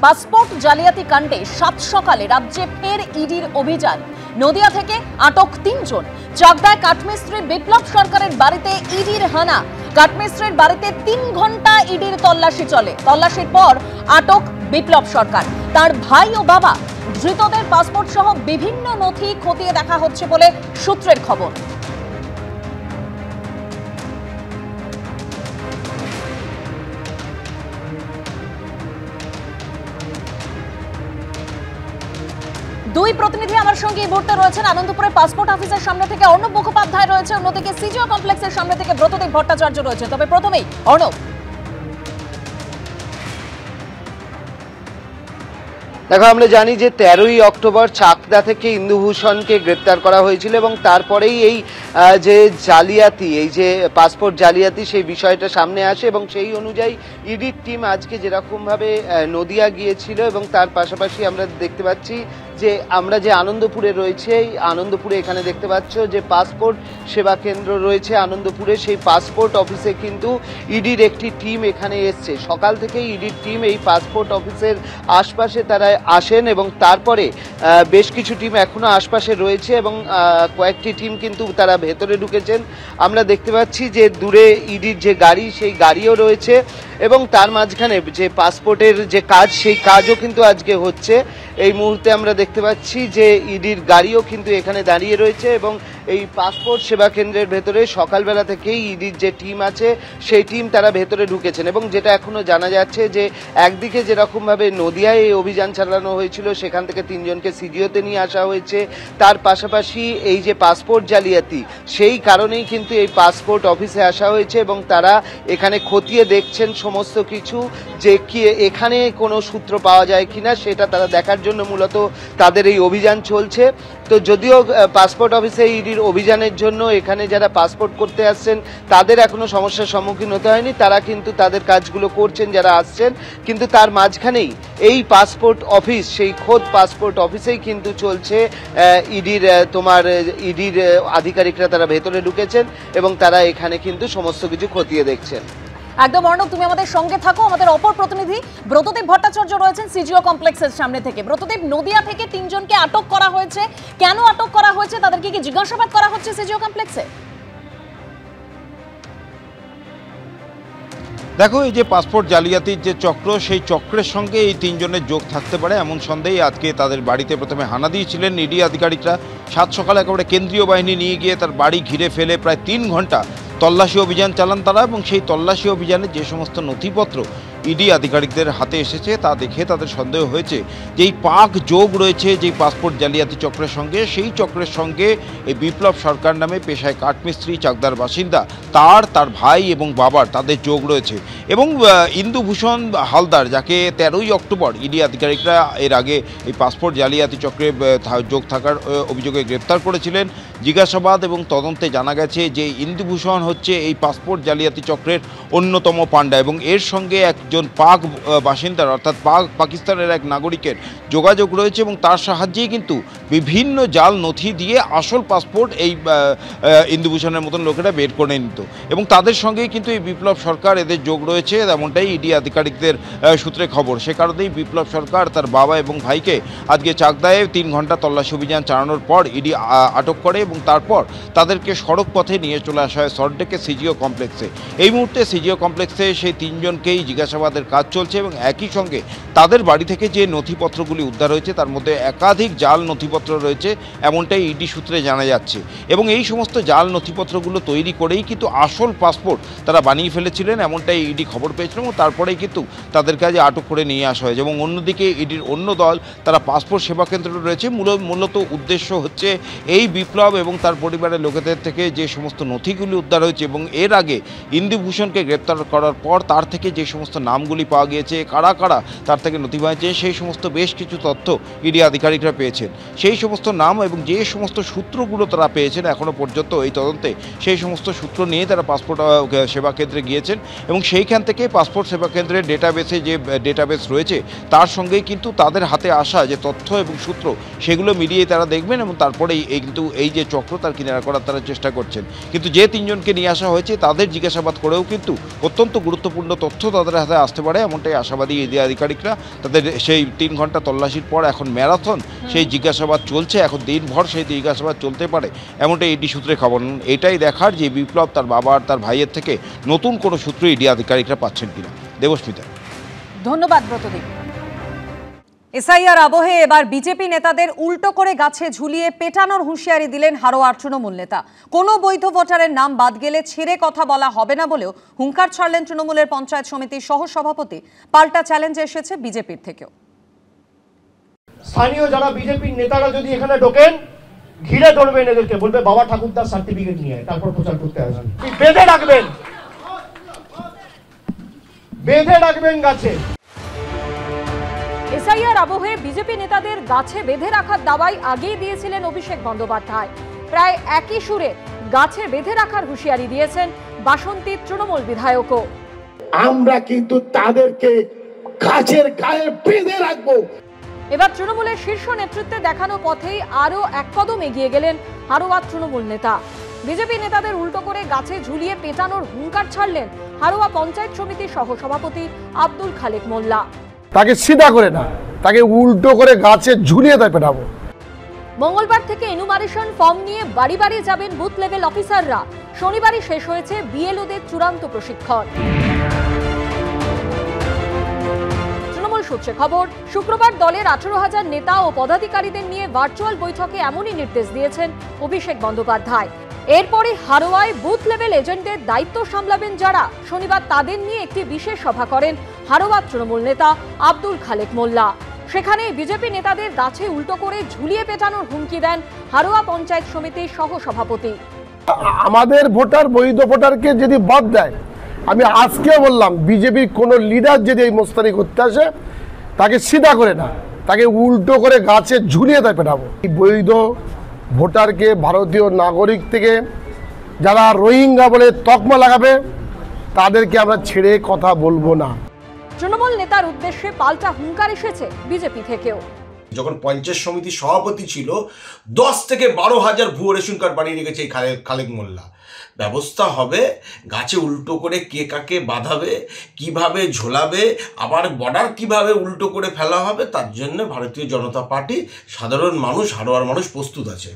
Passport জালিয়াতি কাণ্ডে সাত সকালে রাজ্যে ফের ইডির অভিযান। নদিয়া থেকে আটক ৩ জন। চাকদায় কাঠমিস্ত্রি বিপ্লব সরকারের বাড়িতে ইডির হানা। কাঠমিস্ত্রির বাড়িতে ৩ ঘন্টা ইডির তল্লাশি চলে। তল্লাশির পর আটক বিপ্লব সরকার, তার ভাই ও বাবা। ধৃতদের পাসপোর্ট সহ বিভিন্ন নথি খতিয়ে দেখা হচ্ছে বলে সূত্রের খবর। দুই প্রতিনিধি আমার সঙ্গে এই মুহূর্তে রয়েছেন। আনন্দপুরের পাসপোর্ট অফিসের সামনে থেকে অর্ণব মুখোপাধ্যায় রয়েছে, অন্যদিকে সিজিও কমপ্লেক্সের সামনে থেকে ব্রতদেব ভট্টাচার্য রয়েছে। তবে প্রথমেই অর্ণব, দেখো, আমরা জানি যে 13ই অক্টোবর চাকদা থেকে ইন্দুভূষণকে গ্রেপ্তার করা হয়েছিল এবং তারপরেই এই যে জালিয়াতি, এই যে পাসপোর্ট জালিয়াতি, সেই বিষয়টা সামনে আসে এবং সেই অনুযায়ী ইডির টিম আজকে যেরকমভাবে নদিয়া গিয়েছিল এবং তার পাশাপাশি আমরা দেখতে পাচ্ছি যে আমরা যে আনন্দপুরে রয়েছে, এই আনন্দপুরে এখানে দেখতে পাচ্ছ যে পাসপোর্ট সেবা কেন্দ্র রয়েছে আনন্দপুরে, সেই পাসপোর্ট অফিসে কিন্তু ইডির একটি টিম এখানে এসছে। সকাল থেকেই ইডির টিম এই পাসপোর্ট অফিসের আশপাশে তারা আসেন এবং তারপরে বেশ কিছু টিম এখনো আশপাশে রয়েছে এবং কয়েকটি টিম কিন্তু তারা ভেতরে ঢুকেছেন। আমরা দেখতে পাচ্ছি যে দূরে ইডির যে গাড়ি, সেই গাড়িও রয়েছে এবং তার মাঝখানে যে পাসপোর্টের যে কাজ, সেই কাজও কিন্তু আজকে হচ্ছে। এই মুহূর্তে আমরা দেখতে পাচ্ছি যে ইডির গাড়িও কিন্তু এখানে দাঁড়িয়ে রয়েছে এবং এই পাসপোর্ট সেবা কেন্দ্রের ভেতরে সকালবেলা থেকেই ইডির যে টিম আছে সেই টিম তারা ভেতরে ঢুকেছেন এবং যেটা এখনো জানা যাচ্ছে যে একদিকে যেরকমভাবে নদিয়ায় এই অভিযান চালানো হয়েছিল, সেখান থেকে 3 জনকে সিজিওতে নিয়ে আসা হয়েছে। তার পাশাপাশি এই যে পাসপোর্ট জালিয়াতি, সেই কারণেই কিন্তু এই পাসপোর্ট অফিসে আসা হয়েছে এবং তারা এখানে খতিয়ে দেখছেন সমস্ত কিছু, যে কি এখানে কোনো সূত্র পাওয়া যায় কিনা সেটা তারা দেখার জন্য মূলত তাদের এই অভিযান চলছে। তো যদিও পাসপোর্ট অফিসে ইডির অভিযানের জন্য এখানে যারা পাসপোর্ট করতে আসছেন তাদের এখনো সমস্যার সম্মুখীন হতে হয়নি, তারা কিন্তু তাদের কাজগুলো করছেন যারা আসছেন, কিন্তু তার মাঝখানেই এই পাসপোর্ট অফিস, সেই খোদ পাসপোর্ট অফিসেই কিন্তু চলছে ইডির আধিকারিকরা তারা ভেতরে ঢুকেছেন এবং তারা এখানে কিন্তু সমস্ত কিছু খতিয়ে দেখছেন। একদম অর্ণব, তুমি আমাদের সঙ্গে থাকো। আমাদের অপর প্রতিনিধি ব্রতদেব ভট্টাচার্য রয়েছেন সিজিও কমপ্লেক্সের সামনে থেকে। ব্রতদেব, নদিয়া থেকে 3 জনকে আটক করা হয়েছে, কেন আটক করা হয়েছে, তাদেরকে কি জিজ্ঞাসাবাদ করা হচ্ছে সিজিও কমপ্লেক্সে? দেখো, এই যে পাসপোর্ট জালিয়াতির যে চক্র, সেই চক্রের সঙ্গে এই 3 জনের যোগ থাকতে পারে এমন সন্দেহে আজকে তাদের বাড়িতে প্রথমে হানা দিয়েছিলেন ইডি আধিকারিকরা। সাত সকালে একেবারে কেন্দ্রীয় বাহিনী নিয়ে গিয়ে তার বাড়ি ঘিরে ফেলে প্রায় 3 ঘন্টা তল্লাশি অভিযান চালান তারা এবং সেই তল্লাশি অভিযানে যে সমস্ত নথিপত্র ইডি আধিকারিকদের হাতে এসেছে তা দেখে তাদের সন্দেহ হয়েছে যে এই পাক যোগ রয়েছে যেই পাসপোর্ট জালিয়াতি চক্রের সঙ্গে, সেই চক্রের সঙ্গে এই বিপ্লব সরকার নামে পেশায় কাঠমিস্ত্রি, চাকদার বাসিন্দা, তার ভাই এবং বাবার তাদের যোগ রয়েছে। এবং ইন্দুভূষণ হালদার, যাকে 13ই অক্টোবর ইডি আধিকারিকরা এর আগে এই পাসপোর্ট জালিয়াতি চক্রে যোগ থাকার অভিযোগে গ্রেপ্তার করেছিলেন, জিজ্ঞাসাবাদ এবং তদন্তে জানা গেছে যে ইন্দুভূষণ হচ্ছে এই পাসপোর্ট জালিয়াতি চক্রের অন্যতম পাণ্ডা এবং এর সঙ্গে একজন পাক বাসিন্দার অর্থাৎ পাকিস্তানের এক নাগরিকের যোগাযোগ রয়েছে এবং তার সাহায্যেই কিন্তু বিভিন্ন জাল নথি দিয়ে আসল পাসপোর্ট এই ইন্দুভূষণের মতন লোকেরা বের করে নিত এবং তাদের সঙ্গেই কিন্তু এই বিপ্লব সরকার এদের যোগ রয়েছে, এমনটাই ইডি আধিকারিকদের সূত্রে খবর। সে কারণেই বিপ্লব সরকার তার বাবা এবং ভাইকে আজকে চাকদায় 3 ঘন্টা তল্লাশি অভিযান চালানোর পর ইডি আটক করে এবং তারপর তাদেরকে সড়ক পথে নিয়ে চলে আসা হয় সল্টলেকের সিজিও কমপ্লেক্সে। এই মুহূর্তে সিজিও কমপ্লেক্সে সেই 3 জনকেই জিজ্ঞাসাবাদের কাজ চলছে এবং একই সঙ্গে তাদের বাড়ি থেকে যে নথিপত্রগুলি উদ্ধার হয়েছে তার মধ্যে একাধিক জাল নথিপত্র রয়েছে, এমনটাই ইডি সূত্রে জানা যাচ্ছে। এবং এই সমস্ত জাল নথিপত্রগুলো তৈরি করেই কিন্তু আসল পাসপোর্ট তারা বানিয়ে ফেলেছিলেন, এমনটাই ইডি খবর পেয়েছিল এবং তারপরেই কিন্তু তাদের কাছে আটক করে নিয়ে আসা হয়েছে। এবং অন্যদিকে ইডির অন্য দল তারা পাসপোর্ট সেবা কেন্দ্র রয়েছে, মূলত উদ্দেশ্য হচ্ছে এই বিপ্লব এবং তার পরিবারের লোকেদের থেকে যে সমস্ত নথিগুলি উদ্ধার হয়েছে এবং এর আগে ইন্দুভূষণকে গ্রেপ্তার করার পর তার থেকে যে সমস্ত নামগুলি পাওয়া গিয়েছে, কারা কারা তার থেকে নথি পাইছে, সেই সমস্ত বেশ কিছু তথ্য ইডি আধিকারিকরা পেয়েছেন। সেই সমস্ত নাম এবং যে সমস্ত সূত্রগুলো তারা পেয়েছেন এখনও পর্যন্ত এই তদন্তে, সেই সমস্ত সূত্র নিয়ে তারা পাসপোর্ট সেবা কেন্দ্রে গিয়েছেন এবং সেইখান থেকে পাসপোর্ট সেবা কেন্দ্রের ডেটাবেসে যে ডেটাবেস রয়েছে তার সঙ্গেই কিন্তু তাদের হাতে আসা যে তথ্য এবং সূত্র সেগুলো মিলিয়ে তারা দেখবেন এবং তারপরেই কিন্তু এই যে চক্র তার কিনারা করার তারা চেষ্টা করছেন। কিন্তু যে 3 জনকে নিয়ে আসা হয়েছে তাদের জিজ্ঞাসাবাদ করেও কিন্তু অত্যন্ত গুরুত্বপূর্ণ তথ্য তাদের হাতে ক্ষমতায় আসতে পারে এমনটাই আশাবাদী ইডি আধিকারিকরা। তাদের সেই 3 ঘন্টা তল্লাশির পর এখন ম্যারাথন সেই জিজ্ঞাসাবাদ চলছে, এখন দিনভর সেই জিজ্ঞাসাবাদ চলতে পারে এমনটাই ইডি সূত্রে খবর। এটাই দেখার যে বিপ্লব তার বাবা আর তার ভাইয়ের থেকে নতুন কোনো সূত্র ইডি আধিকারিকরা পাচ্ছেন কিনা। দেবস্মিতা, ধন্যবাদ ব্রতদীপ। এসআইআর আবহে এবার বিজেপি নেতাদের উল্টো করে গাছে ঝুলিয়ে পেটানোর হুঁশিয়ারি দিলেন হারোয়ার তৃণমূল নেতা। কোনো বৈধ ভোটারের নাম বাদ গেলে ছেড়ে কথা বলা হবে না বলেও হুঙ্কার ছাড়লেন তৃণমূলের পঞ্চায়েত সমিতির সহ সভাপতি। পাল্টা চ্যালেঞ্জ এসেছে বিজেপির থেকেও। স্থানীয় যারা বিজেপির নেতারা যদি এখানে ঢোকেন, ঘিরে ধরবেন এদেরকে, বলবে বাবা ঠাকুরদার সার্টিফিকেট নিয়ে তারপর প্রচার করতে আসবেন। বেঁধে রাখবেন গাছে। এসআইআর আবহে বিজেপি নেতাদের গাছে বেঁধে রাখার দাওয়াই আগেই দিয়েছিলেন অভিষেক বন্দ্যোপাধ্যায়। প্রায় একই সুরে গাছে বেঁধে রাখার হুঁশিয়ারি দিয়েছেন বাসন্তীর তৃণমূল বিধায়কও। আমরা কিন্তু তাদেরকে গাছের গায়ে বেঁধে রাখবো। এবার তৃণমূলের শীর্ষ নেতৃত্বে দেখানো পথেই আরও এক কদম এগিয়ে গেলেন হারোয়ার তৃণমূল নেতা। বিজেপি নেতাদের উল্টো করে গাছে ঝুলিয়ে পেটানোর হুঙ্কার ছাড়লেন হারোয়া পঞ্চায়েত সমিতির সহ সভাপতি আব্দুল খালেক মোল্লা। তাকে সিধা করে না, তাকে উল্টো করে গাছে ঝুলিয়ে তাই পেটাবো। মঙ্গলবার থেকে এনুমারেশন ফর্ম নিয়ে বাড়ি বাড়ি যাবেন বুথ লেভেল অফিসাররা। শনিবারই শেষ হয়েছে বিএলওদের চূড়ান্ত প্রশিক্ষণ। তৃণমূল সূত্রে খবর, শুক্রবার দলের 18,000 নেতা ও পদাধিকারীদের নিয়ে ভার্চুয়াল বৈঠকে এমনই নির্দেশ দিয়েছেন অভিষেক বন্দ্যোপাধ্যায়। এরপরে হারোয়ায় বুথ লেভেল এজেন্টদের দায়িত্ব সামলাবেন যারা, শনিবার তাদের নিয়ে একটি বিশেষ সভা করেন হারোয়ার তৃণমূল নেতা আব্দুল খালেক মোল্লা। সেখানে বিজেপি নেতাদের গাছে উল্টো করে ঝুলিয়ে পেটানোর হুমকি দেন হারোয়া পঞ্চায়েত সমিতির সহ সভাপতি। আমাদের ভোটার, বৈধ ভোটারকে যদি বাদ দেয়, আমি আজকে বললাম বিজেপির কোন লিডার যদি এই মোস্তানি করতে আসে, তাকে সিধা করে না, তাকে উল্টো করে গাছে ঝুলিয়ে তাই পেটাবো। এই বৈধ ভোটারকে, ভারতীয় নাগরিক থেকে যারা রোহিঙ্গা বলে তকমা লাগাবে, তাদেরকে আমরা ছেড়ে কথা বলবো না। তৃণমূল নেতার উদ্দেশ্যে পাল্টা হুঙ্কার এসেছে বিজেপি থেকেও। যখন পঞ্চায়েত সমিতির সভাপতি ছিল, 10 থেকে 12,000 ভুয়ো রেশন কার্ড বানিয়ে রেখেছে এই খালেক মোল্লা। ব্যবস্থা হবে, গাছে উল্টো করে কে কাকে বাঁধাবে, কিভাবে ঝোলাবে, আবার বর্ডার কিভাবে উল্টো করে ফেলা হবে, তার জন্য ভারতীয় জনতা পার্টি, সাধারণ মানুষ, হারোয়ার মানুষ প্রস্তুত আছে।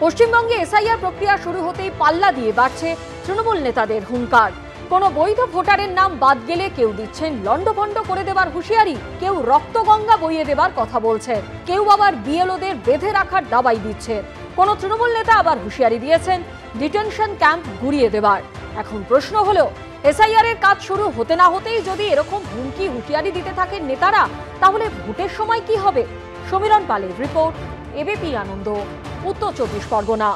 পশ্চিমবঙ্গে এসআইআর প্রক্রিয়া শুরু হতেই পাল্লা দিয়ে বাড়ছে তৃণমূল নেতাদের হুঙ্কার। কোনো বৈধ ভোটারের নাম বাদ গেলে কেউ দিচ্ছেন লন্ডভন্ড করে দেবার হুঁশিয়ারি, কেউ রক্তগঙ্গা বইয়ে দেবার কথা বলছেন, কেউ আবার বিএলওদের বেঁধে রাখার দাবাই দিচ্ছেন। কোন তৃণমূল নেতা আবার হুঁশিয়ারি দিয়েছেন ডিটেনশন ক্যাম্প গুড়িয়ে দেবার। এখন প্রশ্ন হলো, এসআইআর এর কাজ শুরু হতে না হতেই যদি এরকম হুমকি হুঁশিয়ারি দিতে থাকেন নেতারা, তাহলে ভোটের সময় কি হবে? সমীরণ পালের রিপোর্ট, এবিপি আনন্দ, উত্তর 24 পরগনা।